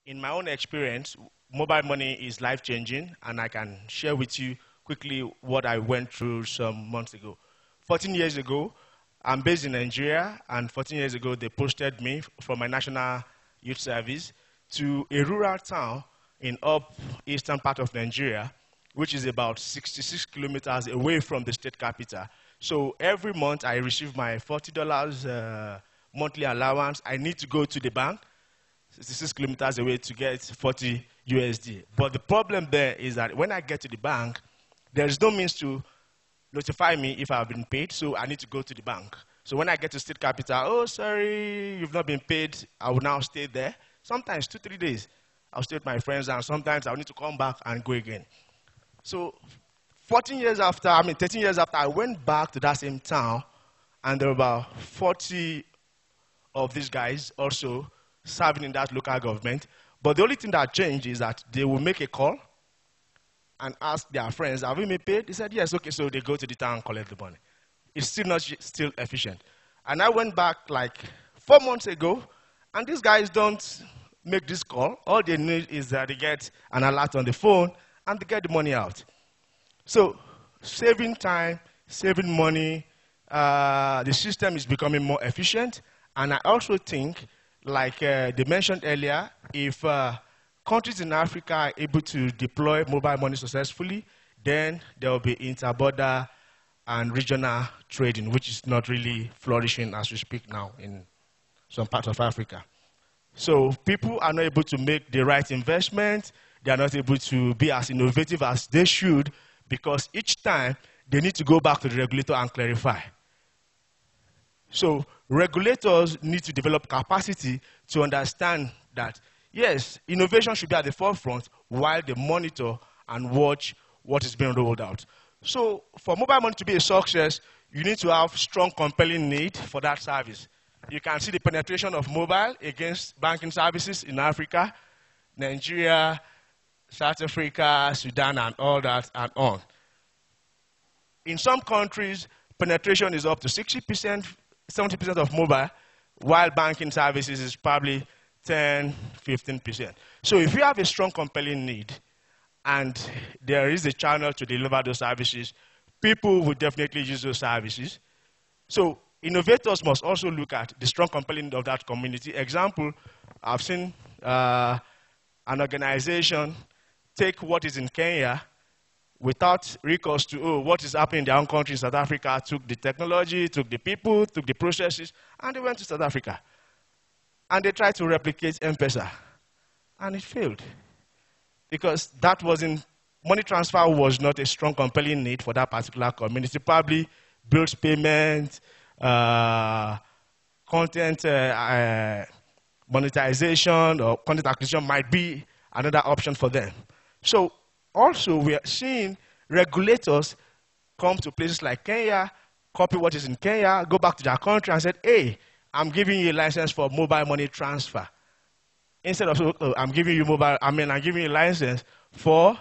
in my own experience, mobile money is life-changing, and I can share with you quickly what I went through some months ago. 14 years ago, I'm based in Nigeria, and 14 years ago, they posted me from my National Youth Service to a rural town in eastern part of Nigeria, which is about 66 kilometers away from the state capital. So every month, I receive my $40 monthly allowance. I need to go to the bank, 66 kilometers away, to get 40 USD. But the problem there is that when I get to the bank, there is no means to notify me if I've been paid, so I need to go to the bank. So when I get to state capital, oh, sorry, you've not been paid, I will now stay there. Sometimes 2-3 days, I'll stay with my friends, and sometimes I'll need to come back and go again. So 13 years after, I went back to that same town, and there were about 40 of these guys also serving in that local government. But the only thing that changed is that they will make a call and ask their friends, have you been paid? They said, yes, okay, so they go to the town and collect the money. It's still not still efficient. And I went back like 4 months ago, and these guys don't make this call. All they need is that they get an alert on the phone, and they get the money out. So saving time, saving money, the system is becoming more efficient. And I also think, like they mentioned earlier, if countries in Africa are able to deploy mobile money successfully, then there will be inter-border and regional trading, which is not really flourishing as we speak now in some parts of Africa. So people are not able to make the right investment. They are not able to be as innovative as they should, because each time they need to go back to the regulator and clarify. So regulators need to develop capacity to understand that, yes, innovation should be at the forefront while they monitor and watch what is being rolled out. So for mobile money to be a success, you need to have strong, compelling need for that service. You can see the penetration of mobile against banking services in Africa, Nigeria, South Africa, Sudan, and all that, and on. In some countries, penetration is up to 60%, 70% of mobile, while banking services is probably 10, 15%. So if you have a strong, compelling need, and there is a channel to deliver those services, people will definitely use those services. So innovators must also look at the strong, compelling need of that community. Example, I've seen an organization take what is in Kenya without recourse to what is happening in their own country. South Africa took the technology, took the people, took the processes, and they went to South Africa. And they tried to replicate M-Pesa, and it failed. Because that wasn't, money transfer was not a strong, compelling need for that particular community. Probably bills payment, content monetization, or content acquisition might be another option for them. So also we are seeing regulators come to places like Kenya, copy what is in Kenya, go back to their country and said, hey, I'm giving you a license for mobile money transfer. Instead of, oh, I'm giving you a license for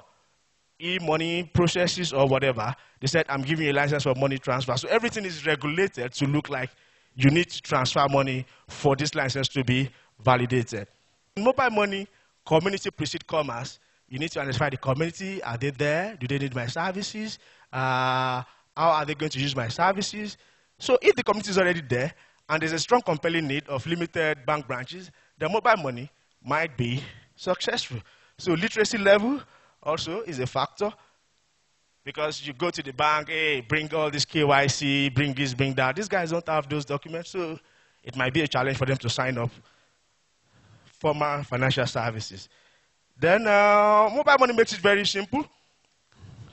e-money processes or whatever. They said, I'm giving you a license for money transfer. So everything is regulated to look like you need to transfer money for this license to be validated. In mobile money, community precedes commerce. You need to identify the community. Are they there? Do they need my services? How are they going to use my services? So if the community is already there, and there's a strong, compelling need of limited bank branches, the mobile money might be successful. So literacy level also is a factor, because you go to the bank, hey, bring all this KYC, bring this, bring that. These guys don't have those documents, so it might be a challenge for them to sign up formal financial services. Then mobile money makes it very simple.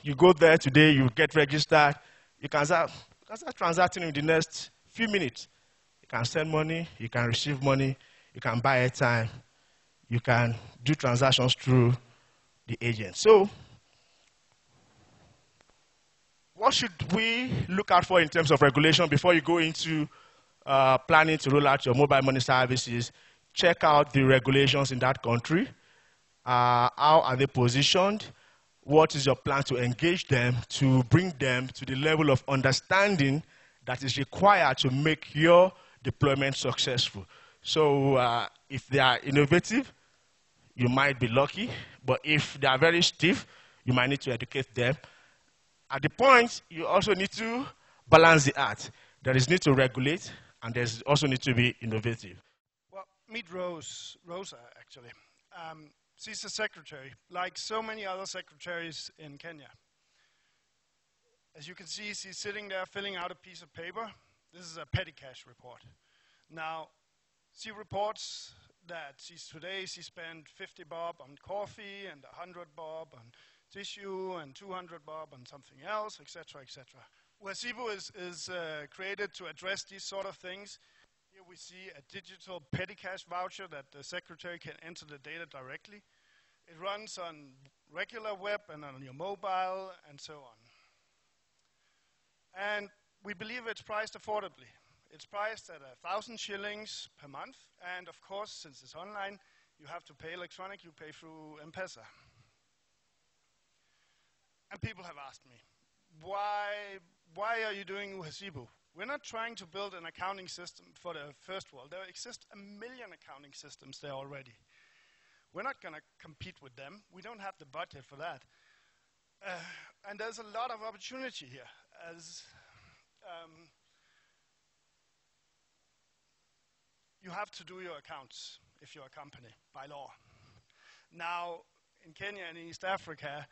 You go there today, you get registered, you can start transacting in the next few minutes. You can send money, you can receive money, you can buy airtime, you can do transactions through the agent. So what should we look out for in terms of regulation before you go into planning to roll out your mobile money services? Check out the regulations in that country. How are they positioned? What is your plan to engage them, to bring them to the level of understanding that is required to make your deployment successful? So if they are innovative, you might be lucky, but if they are very stiff, you might need to educate them. At the point, you also need to balance the art. There is need to regulate, and there's also need to be innovative. Well, meet Rosa, actually. She's a secretary, like so many other secretaries in Kenya. As you can see, she's sitting there filling out a piece of paper. This is a petty cash report. Now, she reports that today she spent 50 bob on coffee and 100 bob on tissue and 200 bob on something else, etc., etc. Uhasibu is created to address these sort of things. Here we see a digital petty cash voucher that the secretary can enter the data directly. It runs on regular web and on your mobile and so on. And we believe it's priced affordably. It's priced at 1,000 shillings per month. And of course, since it's online, you have to pay electronic, you pay through M-Pesa. And people have asked me, why are you doing Uhasibu? We're not trying to build an accounting system for the first world. There exist 1 million accounting systems there already. We're not going to compete with them. We don't have the budget for that. And there's a lot of opportunity here. As you have to do your accounts if you're a company, by law. Now, in Kenya and East Africa,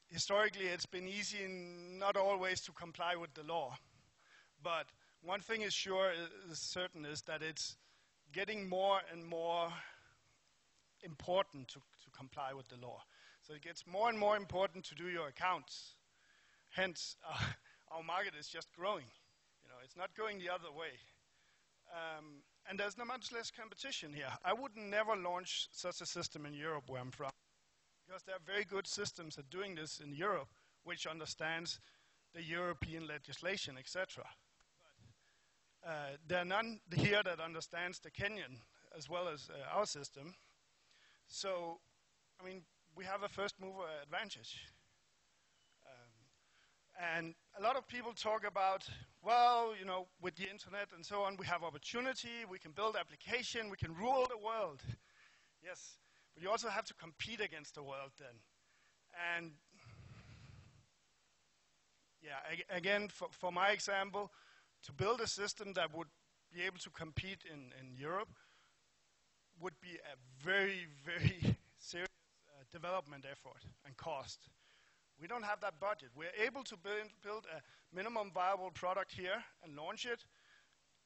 historically it's been easy not always to comply with the law. But one thing is certain is that it's getting more and more important to comply with the law. So it gets more and more important to do your accounts. Hence, our market is just growing. You know, it's not going the other way. And there's not much less competition here. I would never launch such a system in Europe where I'm from, because there are very good systems at doing this in Europe, which understands the European legislation, etc. But there are none here that understands the Kenyan as well as our system. So, I mean, we have a first mover advantage. And a lot of people talk about, well, you know, with the internet and so on, we have opportunity, we can build application, we can rule the world. Yes, but you also have to compete against the world then. And yeah, again, for my example, to build a system that would be able to compete in Europe would be a very, very serious development effort and cost. We don't have that budget. We're able to build a minimum viable product here and launch it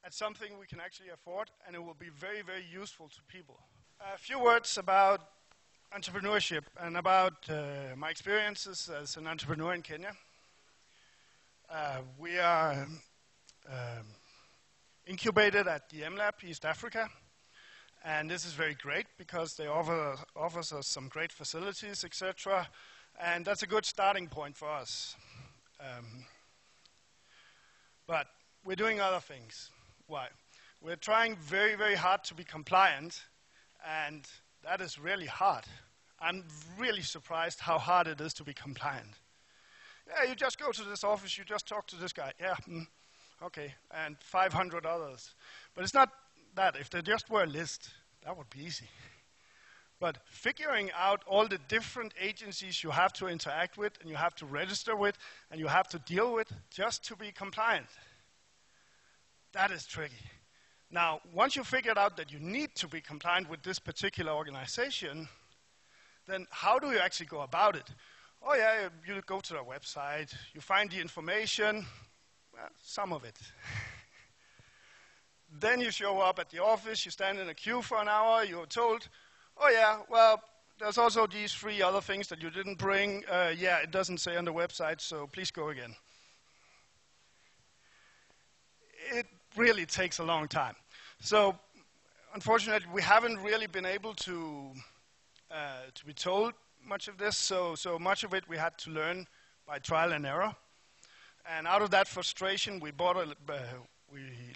at something we can actually afford, and it will be very, very useful to people. A few words about entrepreneurship and about my experiences as an entrepreneur in Kenya. We are incubated at the MLab East Africa, and this is very great because they offers us some great facilities, etc. And that's a good starting point for us. But we're doing other things. Why? We're trying very, very hard to be compliant, and that is really hard. I'm really surprised how hard it is to be compliant. Yeah, you just go to this office, you just talk to this guy. Yeah, okay, and 500 others. But it's not that. If there just were a list, that would be easy. But figuring out all the different agencies you have to interact with and you have to register with and you have to deal with just to be compliant, that is tricky. Now, once you figured out that you need to be compliant with this particular organization, then how do you actually go about it? Oh yeah, you go to their website, you find the information, well, some of it. Then you show up at the office, you stand in a queue for an hour, you're told, oh yeah, well, there's also these 3 other things that you didn't bring. Yeah, it doesn't say on the website, so please go again. It really takes a long time. So, unfortunately, we haven't really been able to be told much of this, so much of it we had to learn by trial and error. And out of that frustration, we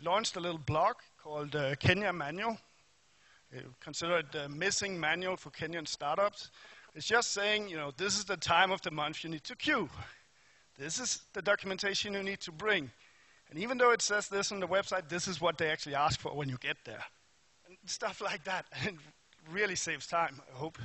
launched a little blog called Kenya Manual. Consider it the missing manual for Kenyan startups. It's just saying, you know, this is the time of the month you need to queue. This is the documentation you need to bring. And even though it says this on the website, this is what they actually ask for when you get there. And stuff like that. And it really saves time, I hope.